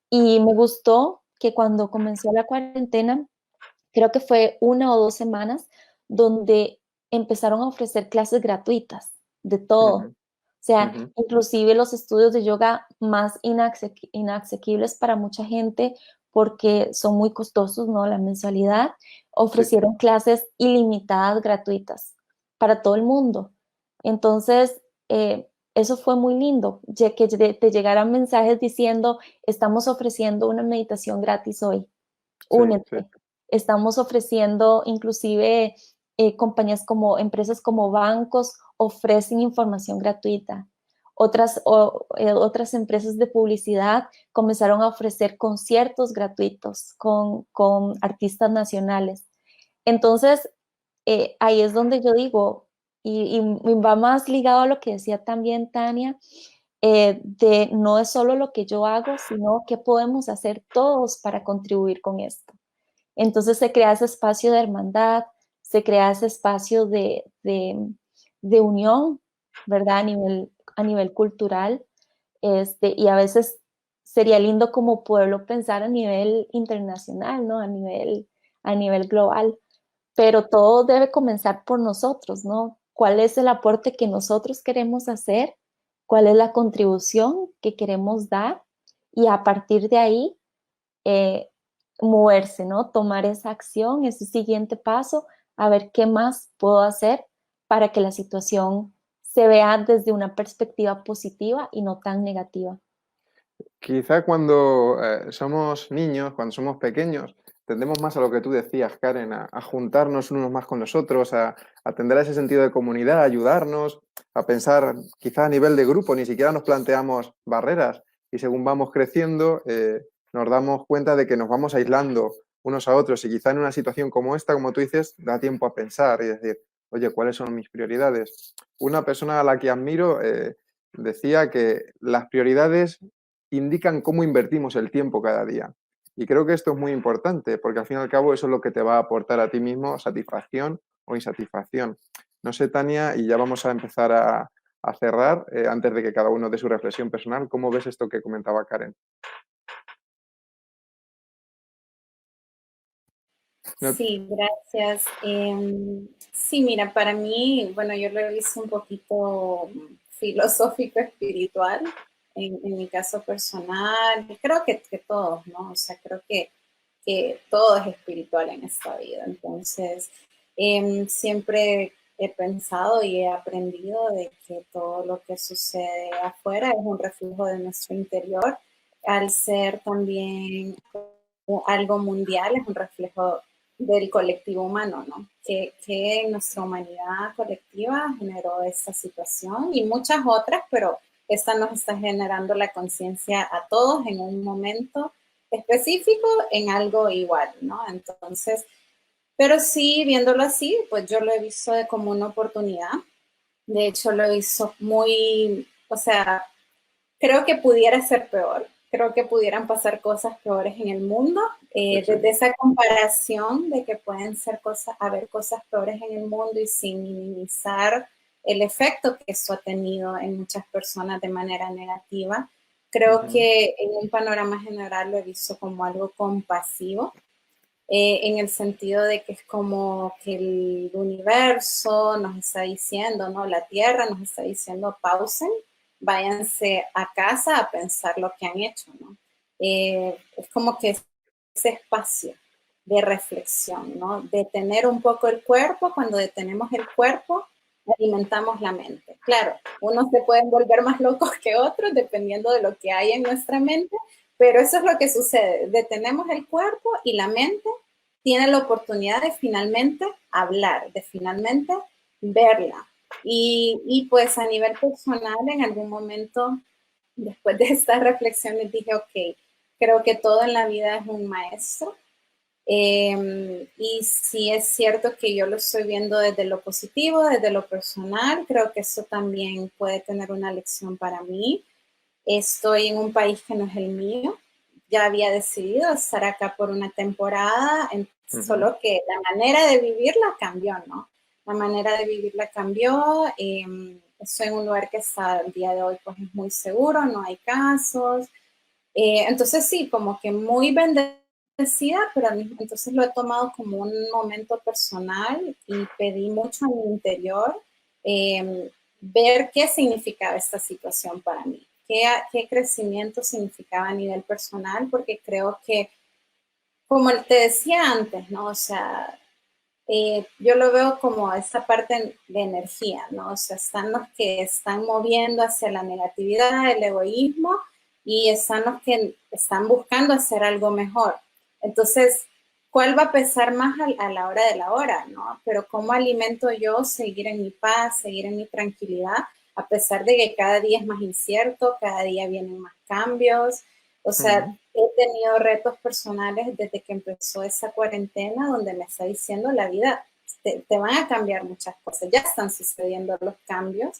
Y me gustó que cuando comenzó la cuarentena, creo que fue 1 o 2 semanas, donde empezaron a ofrecer clases gratuitas de todo. O sea, inclusive los estudios de yoga más inasequibles para mucha gente porque son muy costosos, ¿no? La mensualidad, ofrecieron clases ilimitadas gratuitas para todo el mundo. Entonces, eso fue muy lindo, ya que te llegaran mensajes diciendo, estamos ofreciendo una meditación gratis hoy, únete. Sí. Estamos ofreciendo inclusive empresas como bancos ofrecen información gratuita. Otras empresas de publicidad comenzaron a ofrecer conciertos gratuitos con artistas nacionales. Entonces, ahí es donde yo digo, y va más ligado a lo que decía también Tania, de no es solo lo que yo hago, sino qué podemos hacer todos para contribuir con esto. Entonces se crea ese espacio de hermandad, se crea ese espacio de unión, ¿verdad? A nivel cultural, y a veces sería lindo como poderlo pensar a nivel internacional, ¿no? A nivel global, pero todo debe comenzar por nosotros, ¿no? ¿Cuál es el aporte que nosotros queremos hacer? ¿Cuál es la contribución que queremos dar? Y a partir de ahí, eh, moverse, ¿no? Tomar esa acción, ese siguiente paso, a ver qué más puedo hacer para que la situación se vea desde una perspectiva positiva y no tan negativa. Quizá cuando somos niños, cuando somos pequeños, tendemos más a lo que tú decías, Karen, a juntarnos unos más con los otros, a tender a ese sentido de comunidad, a ayudarnos, a pensar quizá a nivel de grupo, ni siquiera nos planteamos barreras y según vamos creciendo nos damos cuenta de que nos vamos aislando unos a otros y quizá en una situación como esta, como tú dices, da tiempo a pensar y decir, oye, ¿cuáles son mis prioridades? Una persona a la que admiro decía que las prioridades indican cómo invertimos el tiempo cada día. Y creo que esto es muy importante, porque al fin y al cabo eso es lo que te va a aportar a ti mismo satisfacción o insatisfacción. No sé, Tania, y ya vamos a empezar a cerrar, antes de que cada uno dé su reflexión personal, ¿cómo ves esto que comentaba Karen? No, Sí, gracias. Sí, mira, para mí, bueno, yo lo he visto un poquito filosófico, espiritual, en mi caso personal, creo que todos, ¿no? O sea, creo que todo es espiritual en esta vida. Entonces, siempre he pensado y he aprendido de que todo lo que sucede afuera es un reflejo de nuestro interior, al ser también algo mundial, es un reflejo del colectivo humano, ¿no? Que nuestra humanidad colectiva generó esta situación y muchas otras, pero esta nos está generando la conciencia a todos en un momento específico en algo igual, ¿no? Entonces, pero sí, viéndolo así, pues yo lo he visto como una oportunidad. De hecho, lo he visto muy, o sea, creo que pudiera ser peor. Creo que pudieran pasar cosas peores en el mundo. sí. Desde esa comparación de que pueden ser haber cosas peores en el mundo y sin minimizar el efecto que eso ha tenido en muchas personas de manera negativa, creo que en un panorama general lo he visto como algo compasivo, en el sentido de que es como que el universo nos está diciendo, ¿no? La Tierra nos está diciendo pausen, váyanse a casa a pensar lo que han hecho, ¿no? Es como que ese espacio de reflexión, ¿no? Detener un poco el cuerpo, cuando detenemos el cuerpo, alimentamos la mente. Claro, unos se pueden volver más locos que otros dependiendo de lo que hay en nuestra mente, pero eso es lo que sucede. Detenemos el cuerpo y la mente tiene la oportunidad de finalmente hablar, de finalmente verla. Y pues a nivel personal, en algún momento, después de estas reflexiones, dije, ok, creo que todo en la vida es un maestro. Y si es cierto que yo lo estoy viendo desde lo positivo, desde lo personal, creo que eso también puede tener una lección para mí. Estoy en un país que no es el mío. Ya había decidido estar acá por una temporada, solo que la manera de vivirla cambió, ¿no? La manera de vivirla cambió. Estoy en un lugar que hasta el día de hoy pues es muy seguro, no hay casos. Entonces sí, como que muy bendecida, pero entonces lo he tomado como un momento personal y pedí mucho en mi interior ver qué significaba esta situación para mí, qué crecimiento significaba a nivel personal, porque creo que, como te decía antes, ¿no? O sea, yo lo veo como esa parte de energía, ¿no? O sea, están los que están moviendo hacia la negatividad, el egoísmo, y están los que están buscando hacer algo mejor. Entonces, ¿cuál va a pesar más a la hora de la hora, no? Pero ¿cómo alimento yo seguir en mi paz, seguir en mi tranquilidad, a pesar de que cada día es más incierto, cada día vienen más cambios? O sea, he tenido retos personales desde que empezó esa cuarentena, donde me está diciendo la vida, te van a cambiar muchas cosas, ya están sucediendo los cambios.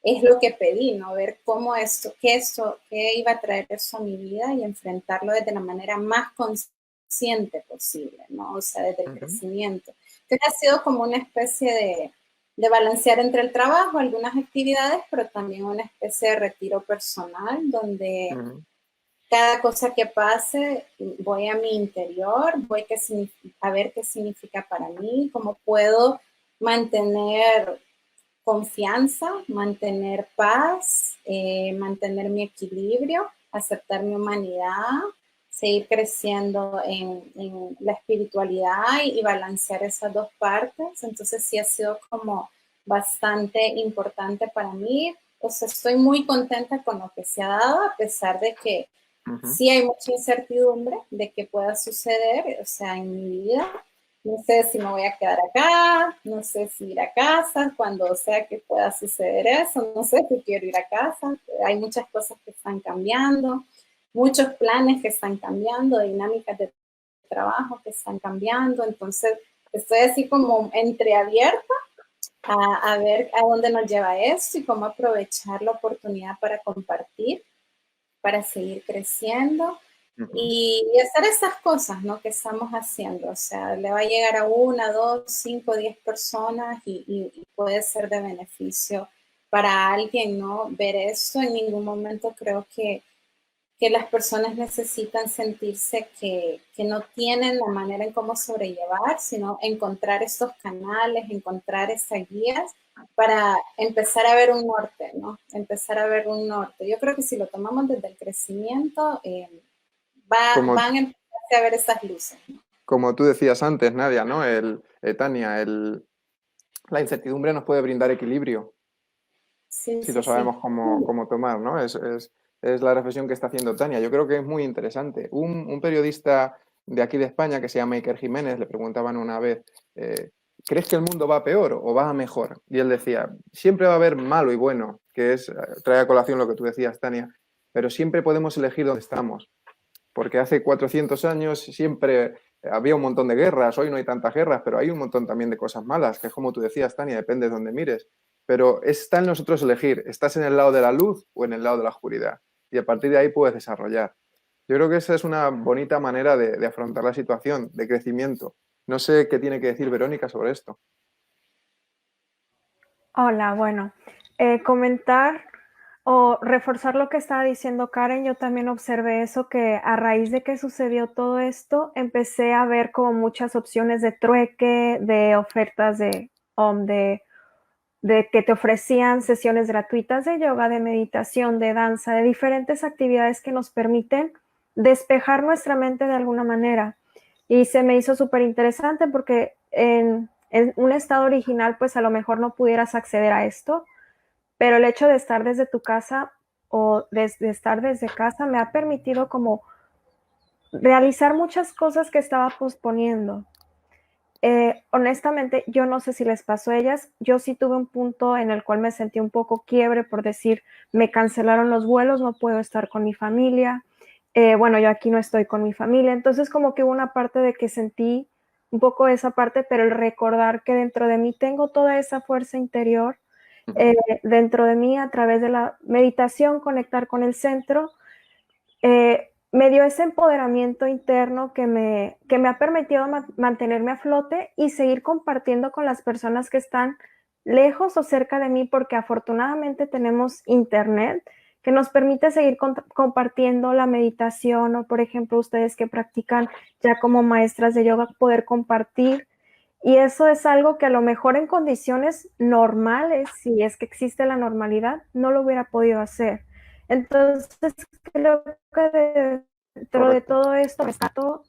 Es lo que pedí, ¿no? Ver cómo qué iba a traer eso a mi vida y enfrentarlo desde la manera más consciente posible, ¿no? O sea, desde el crecimiento. Entonces ha sido como una especie de balancear entre el trabajo, algunas actividades, pero también una especie de retiro personal donde cada cosa que pase, voy a mi interior, voy a ver qué significa para mí, cómo puedo mantener confianza, mantener paz, mantener mi equilibrio, aceptar mi humanidad, seguir creciendo en la espiritualidad y balancear esas dos partes. Entonces sí ha sido como bastante importante para mí. O sea, estoy muy contenta con lo que se ha dado, a pesar de que sí hay mucha incertidumbre de que pueda suceder, o sea, en mi vida. No sé si me voy a quedar acá, no sé si ir a casa, cuando sea que pueda suceder eso, no sé si quiero ir a casa. Hay muchas cosas que están cambiando, muchos planes que están cambiando, dinámicas de trabajo que están cambiando. Entonces, estoy así como entreabierta a ver a dónde nos lleva esto y cómo aprovechar la oportunidad para compartir, para seguir creciendo y hacer esas cosas, ¿no? Que estamos haciendo. O sea, le va a llegar a 1, 2, 5, 10 personas y puede ser de beneficio para alguien, ¿no? Ver eso. En ningún momento creo que las personas necesitan sentirse que no tienen la manera en cómo sobrellevar, sino encontrar estos canales, encontrar esas guías para empezar a ver un norte, ¿no? Empezar a ver un norte. Yo creo que si lo tomamos desde el crecimiento, Como, van a empezar a ver esas luces, ¿no? como tú decías antes, Nadia, ¿no? Tania, la incertidumbre nos puede brindar equilibrio, Sí, si lo sí, sí. sabemos cómo tomar, ¿no? Es la reflexión que está haciendo Tania. Yo creo que es muy interesante. Un periodista de aquí de España que se llama Iker Jiménez le preguntaban una vez, ¿crees que el mundo va a peor o va a mejor? Y él decía, siempre va a haber malo y bueno, que trae a colación lo que tú decías, Tania, pero siempre podemos elegir dónde estamos. Porque hace 400 años siempre había un montón de guerras, hoy no hay tantas guerras, pero hay un montón también de cosas malas, que es como tú decías, Tania, depende de dónde mires. Pero está en nosotros elegir, ¿estás en el lado de la luz o en el lado de la oscuridad? Y a partir de ahí puedes desarrollar. Yo creo que esa es una bonita manera de afrontar la situación, de crecimiento. No sé qué tiene que decir Verónica sobre esto. Hola, bueno, comentar o reforzar lo que estaba diciendo Karen, yo también observé eso, que a raíz de que sucedió todo esto, empecé a ver como muchas opciones de trueque, de ofertas de que te ofrecían sesiones gratuitas de yoga, de meditación, de danza, de diferentes actividades que nos permiten despejar nuestra mente de alguna manera. Y se me hizo súper interesante porque en un estado original, pues a lo mejor no pudieras acceder a esto, pero el hecho de estar desde tu casa o de estar desde casa me ha permitido como realizar muchas cosas que estaba posponiendo. Honestamente, yo no sé si les pasó a ellas. Yo sí tuve un punto en el cual me sentí un poco quiebre por decir, me cancelaron los vuelos, no puedo estar con mi familia. Bueno, yo aquí no estoy con mi familia. Entonces, como que hubo una parte de que sentí un poco esa parte, pero el recordar que dentro de mí tengo toda esa fuerza interior, dentro de mí a través de la meditación, conectar con el centro, me dio ese empoderamiento interno que me ha permitido mantenerme a flote y seguir compartiendo con las personas que están lejos o cerca de mí, porque afortunadamente tenemos internet que nos permite seguir compartiendo la meditación, o por ejemplo ustedes que practican ya como maestras de yoga, poder compartir. Y eso es algo que a lo mejor en condiciones normales, si es que existe la normalidad, no lo hubiera podido hacer. Entonces, creo que dentro de todo esto rescato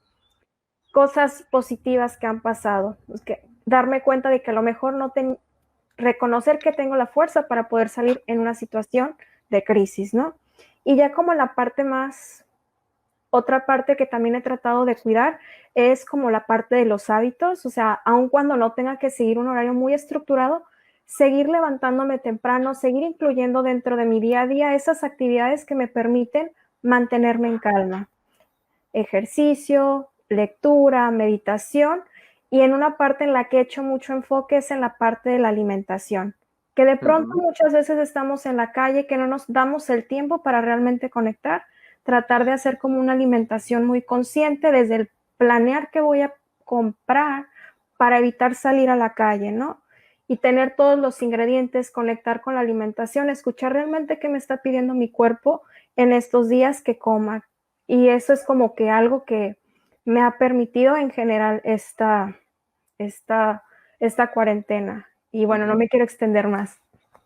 cosas positivas que han pasado. Es que darme cuenta de que a lo mejor reconocer que tengo la fuerza para poder salir en una situación de crisis, ¿no? Y ya como la parte más, otra parte que también he tratado de cuidar es como la parte de los hábitos, o sea, aun cuando no tenga que seguir un horario muy estructurado, seguir levantándome temprano, seguir incluyendo dentro de mi día a día esas actividades que me permiten mantenerme en calma. Ejercicio, lectura, meditación, y en una parte en la que he hecho mucho enfoque es en la parte de la alimentación, que de pronto muchas veces estamos en la calle, que no nos damos el tiempo para realmente conectar, tratar de hacer como una alimentación muy consciente desde el planear qué voy a comprar para evitar salir a la calle, ¿no? Y tener todos los ingredientes, conectar con la alimentación, escuchar realmente qué me está pidiendo mi cuerpo en estos días que coma, Y eso es como que algo que me ha permitido en general esta cuarentena. Y bueno, no me quiero extender más.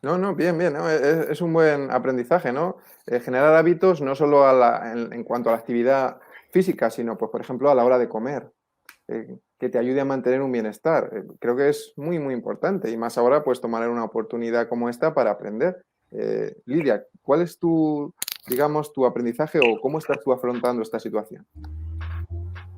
No, no, bien, bien, ¿no? Es un buen aprendizaje, ¿no? Generar hábitos no solo en cuanto a la actividad física, sino, pues, por ejemplo, a la hora de comer, que te ayude a mantener un bienestar. Creo que es muy, muy importante y más ahora, pues, tomar una oportunidad como esta para aprender. Lidia, ¿cuál es tu, digamos, tu aprendizaje o cómo estás tú afrontando esta situación?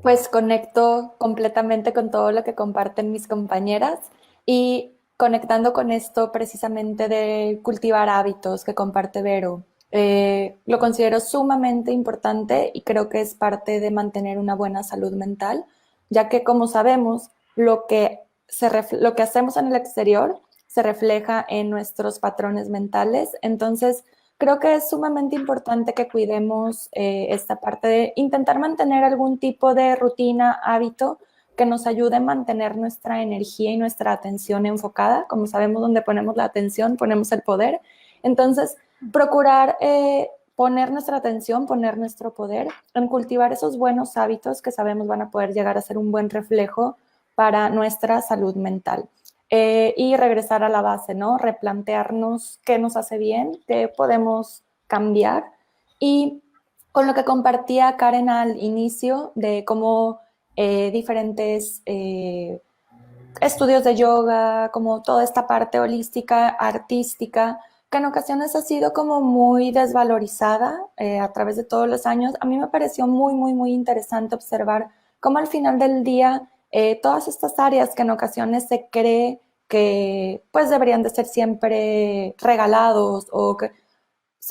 Pues conecto completamente con todo lo que comparten mis compañeras y conectando con esto precisamente de cultivar hábitos que comparte Vero. Lo considero sumamente importante y creo que es parte de mantener una buena salud mental, ya que como sabemos, lo que hacemos en el exterior se refleja en nuestros patrones mentales. Entonces, creo que es sumamente importante que cuidemos esta parte de intentar mantener algún tipo de rutina, hábito que nos ayude a mantener nuestra energía y nuestra atención enfocada. Como sabemos, donde ponemos la atención, ponemos el poder. Entonces, procurar poner nuestra atención, poner nuestro poder en cultivar esos buenos hábitos que sabemos van a poder llegar a ser un buen reflejo para nuestra salud mental. Y regresar a la base, ¿no? Replantearnos qué nos hace bien, qué podemos cambiar. Y con lo que compartía Karen al inicio de cómo diferentes estudios de yoga, como toda esta parte holística, artística, que en ocasiones ha sido como muy desvalorizada a través de todos los años, a mí me pareció muy, muy, muy interesante observar cómo al final del día todas estas áreas que en ocasiones se cree que pues deberían de ser siempre regalados o que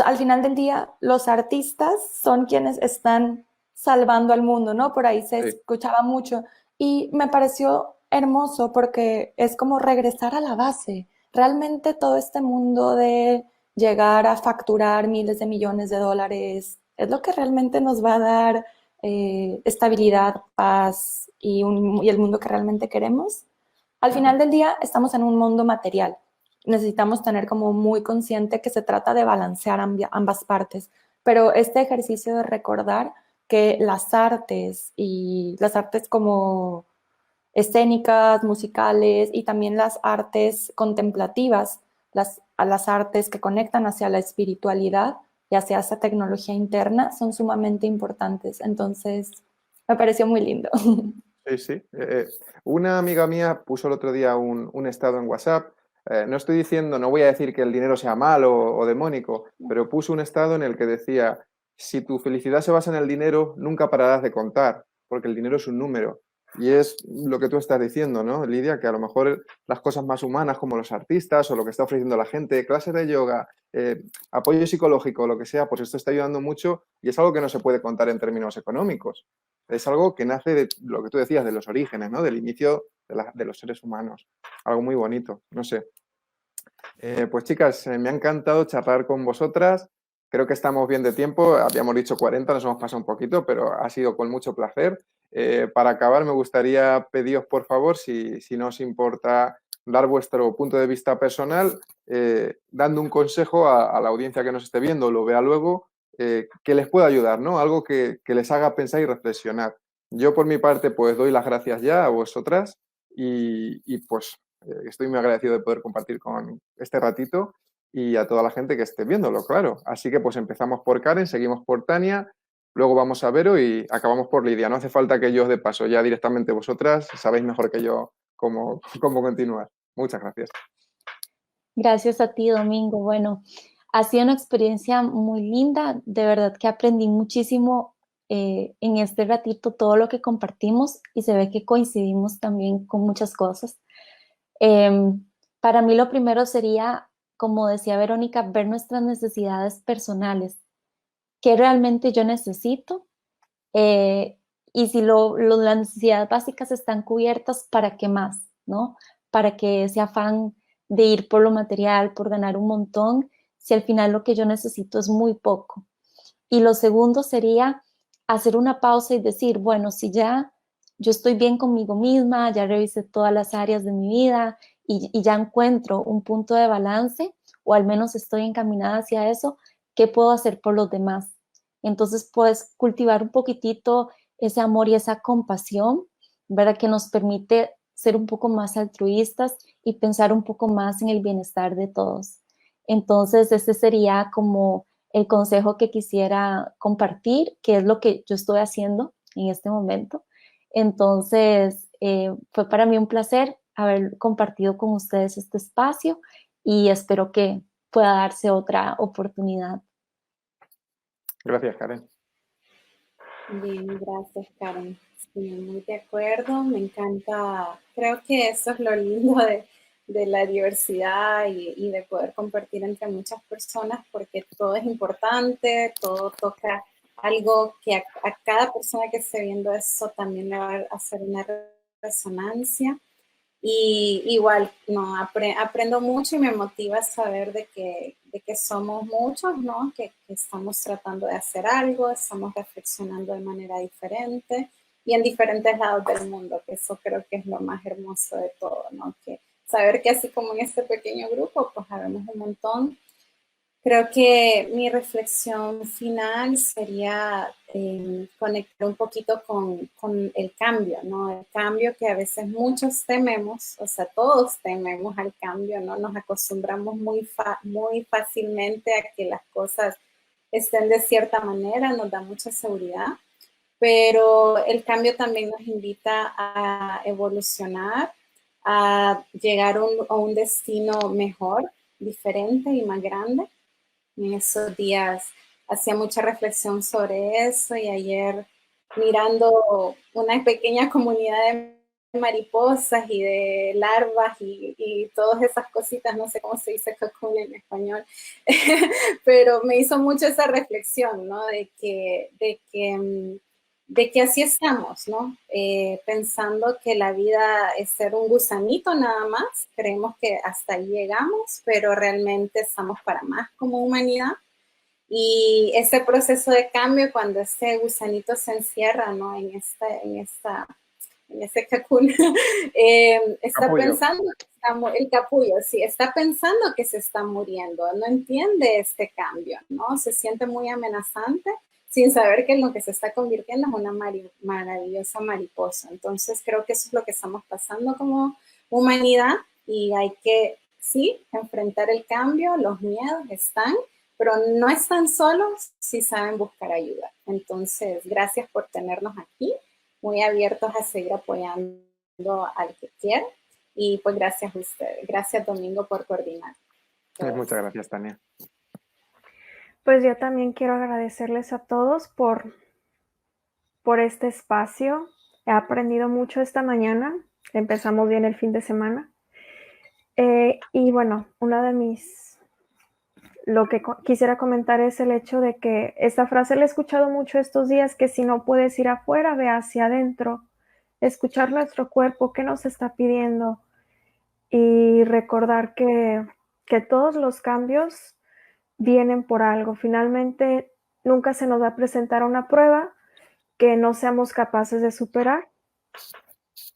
al final del día los artistas son quienes están salvando al mundo, ¿no? Por ahí se Sí. escuchaba mucho y me pareció hermoso porque es como regresar a la base. Realmente todo este mundo de llegar a facturar miles de millones de dólares es lo que realmente nos va a dar estabilidad, paz y el mundo que realmente queremos. Al final del día estamos en un mundo material. Necesitamos tener como muy consciente que se trata de balancear ambas partes, pero este ejercicio de recordar que las artes y las artes como escénicas, musicales y también las artes contemplativas, las artes que conectan hacia la espiritualidad y hacia esa tecnología interna son sumamente importantes. Entonces, me pareció muy lindo. Sí, sí. Una amiga mía puso el otro día un estado en WhatsApp. No estoy diciendo, no voy a decir que el dinero sea malo o demónico, pero puso un estado en el que decía, si tu felicidad se basa en el dinero, nunca pararás de contar, porque el dinero es un número. Y es lo que tú estás diciendo, ¿no, Lidia? Que a lo mejor las cosas más humanas, como los artistas o lo que está ofreciendo la gente, clases de yoga, apoyo psicológico, lo que sea, pues esto está ayudando mucho y es algo que no se puede contar en términos económicos. Es algo que nace de lo que tú decías, de los orígenes, ¿no? Del inicio de los seres humanos. Algo muy bonito, no sé. Pues chicas, me ha encantado charlar con vosotras. Creo que estamos bien de tiempo. Habíamos dicho 40, nos hemos pasado un poquito, pero ha sido con mucho placer. Para acabar, me gustaría pediros, por favor, si no os importa dar vuestro punto de vista personal, dando un consejo a la audiencia que nos esté viendo o lo vea luego, que les pueda ayudar, ¿no? Algo que les haga pensar y reflexionar. Yo, por mi parte, pues doy las gracias ya a vosotras y pues estoy muy agradecido de poder compartir con este ratito y a toda la gente que esté viéndolo, claro. Así que pues empezamos por Karen, seguimos por Tania, luego vamos a Vero y acabamos por Lidia. No hace falta que yo os dé paso, ya directamente vosotras sabéis mejor que yo cómo continuar. Muchas gracias. Gracias a ti, Domingo. Bueno, ha sido una experiencia muy linda. De verdad que aprendí muchísimo en este ratito todo lo que compartimos y se ve que coincidimos también con muchas cosas. Para mí lo primero sería, como decía Verónica, ver nuestras necesidades personales. ¿Qué realmente yo necesito? Y si las necesidades básicas están cubiertas, ¿para qué más? ¿No? ¿Para qué ese afán de ir por lo material, por ganar un montón, si al final lo que yo necesito es muy poco? Y lo segundo sería hacer una pausa y decir, bueno, si ya yo estoy bien conmigo misma, ya revisé todas las áreas de mi vida y ya encuentro un punto de balance, o al menos estoy encaminada hacia eso, ¿qué puedo hacer por los demás? Entonces puedes cultivar un poquitito ese amor y esa compasión, ¿verdad? Que nos permite ser un poco más altruistas y pensar un poco más en el bienestar de todos. Entonces, ese sería como el consejo que quisiera compartir, que es lo que yo estoy haciendo en este momento. Entonces, fue para mí un placer haber compartido con ustedes este espacio y espero que pueda darse otra oportunidad. Gracias, Karen. Bien, gracias, Karen. Sí, muy de acuerdo, me encanta. Creo que eso es lo lindo de la diversidad y de poder compartir entre muchas personas, porque todo es importante, todo toca algo que a cada persona que esté viendo eso también le va a hacer una resonancia. Y igual, no, aprendo mucho y me motiva saber de que somos muchos, ¿no? Que estamos tratando de hacer algo, estamos reflexionando de manera diferente y en diferentes lados del mundo, que eso creo que es lo más hermoso de todo, ¿no? Que saber que así como en este pequeño grupo, pues habemos un montón. Creo que mi reflexión final sería conectar un poquito con el cambio, ¿no? El cambio que a veces muchos tememos, o sea, todos tememos al cambio, ¿no? Nos acostumbramos muy fácilmente a que las cosas estén de cierta manera, nos da mucha seguridad, pero el cambio también nos invita a evolucionar, a llegar a un destino mejor, diferente y más grande. En esos días hacía mucha reflexión sobre eso y ayer mirando una pequeña comunidad de mariposas y de larvas y todas esas cositas, no sé cómo se dice cocoon en español, pero me hizo mucho esa reflexión, ¿no? De que así estamos, ¿no? Pensando que la vida es ser un gusanito nada más, creemos que hasta ahí llegamos, pero realmente estamos para más como humanidad. Y ese proceso de cambio, cuando ese gusanito se encierra, ¿no? En ese cocoon, está Capullo. pensando que el capullo, sí, está pensando que se está muriendo, no entiende este cambio, ¿no? Se siente muy amenazante sin saber que en lo que se está convirtiendo es una maravillosa mariposa. Entonces creo que eso es lo que estamos pasando como humanidad y hay que, sí, enfrentar el cambio, los miedos están, pero no están solos si saben buscar ayuda. Entonces, gracias por tenernos aquí, muy abiertos a seguir apoyando al que quiera. Y pues gracias a ustedes. Gracias, Domingo, por coordinar. Muchas gracias, Tania. Pues yo también quiero agradecerles a todos por este espacio. He aprendido mucho esta mañana. Empezamos bien el fin de semana. Y bueno, lo que quisiera comentar es el hecho de que esta frase la he escuchado mucho estos días, que si no puedes ir afuera, ve hacia adentro. Escuchar nuestro cuerpo, qué nos está pidiendo. Y recordar que todos los cambios vienen por algo. Finalmente, nunca se nos va a presentar una prueba que no seamos capaces de superar.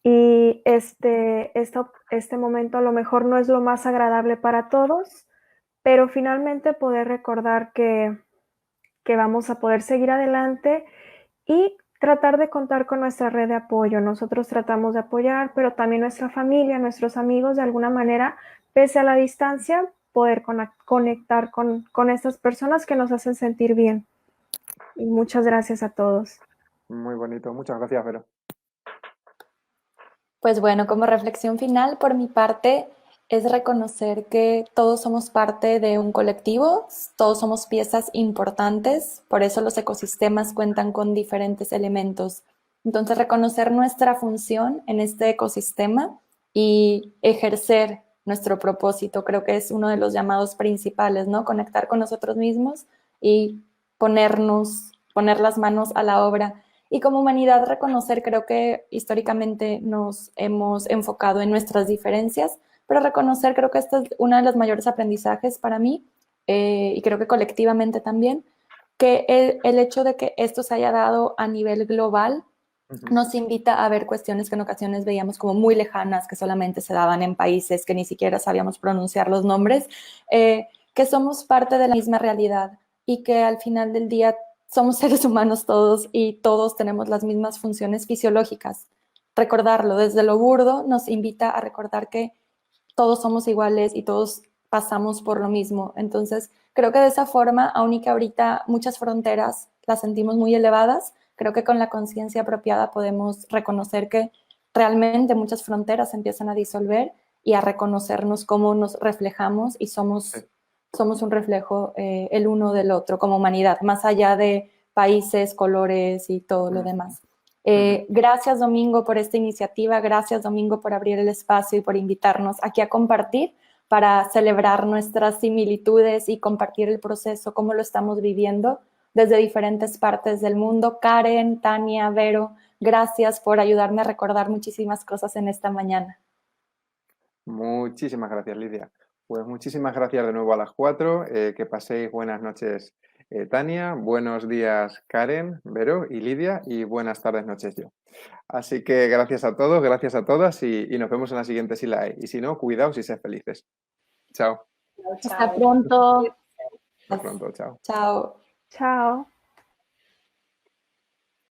Y este momento a lo mejor no es lo más agradable para todos, pero finalmente poder recordar que vamos a poder seguir adelante y tratar de contar con nuestra red de apoyo. Nosotros tratamos de apoyar, pero también nuestra familia, nuestros amigos, de alguna manera, pese a la distancia, poder conectar con estas personas que nos hacen sentir bien. Y muchas gracias a todos. Muy bonito. Muchas gracias, Vero. Pues bueno, como reflexión final, por mi parte, es reconocer que todos somos parte de un colectivo, todos somos piezas importantes, por eso los ecosistemas cuentan con diferentes elementos. Entonces, reconocer nuestra función en este ecosistema y ejercer nuestro propósito, creo que es uno de los llamados principales, ¿no? Conectar con nosotros mismos y poner las manos a la obra. Y como humanidad reconocer, creo que históricamente nos hemos enfocado en nuestras diferencias, pero reconocer, creo que este es uno de los mayores aprendizajes para mí, y creo que colectivamente también, que el hecho de que esto se haya dado a nivel global nos invita a ver cuestiones que en ocasiones veíamos como muy lejanas, que solamente se daban en países que ni siquiera sabíamos pronunciar los nombres, que somos parte de la misma realidad y que al final del día somos seres humanos todos y todos tenemos las mismas funciones fisiológicas. Recordarlo desde lo burdo nos invita a recordar que todos somos iguales y todos pasamos por lo mismo. Entonces, creo que de esa forma, aun y que ahorita muchas fronteras las sentimos muy elevadas, creo que con la conciencia apropiada podemos reconocer que realmente muchas fronteras se empiezan a disolver y a reconocernos cómo nos reflejamos y somos un reflejo el uno del otro como humanidad, más allá de países, colores y todo lo demás. Gracias, Domingo, por esta iniciativa. Gracias, Domingo, por abrir el espacio y por invitarnos aquí a compartir para celebrar nuestras similitudes y compartir el proceso, cómo lo estamos viviendo desde diferentes partes del mundo. Karen, Tania, Vero, gracias por ayudarme a recordar muchísimas cosas en esta mañana. Muchísimas gracias, Lidia. Pues muchísimas gracias de nuevo a las 4. Que paséis buenas noches, Tania. Buenos días, Karen, Vero y Lidia. Y buenas tardes, noches yo. Así que gracias a todos, gracias a todas y nos vemos en la siguiente si la hay. Y si no, cuidaos y sed felices. Chao. Hasta pronto. Hasta pronto, chao. Chao. Chao.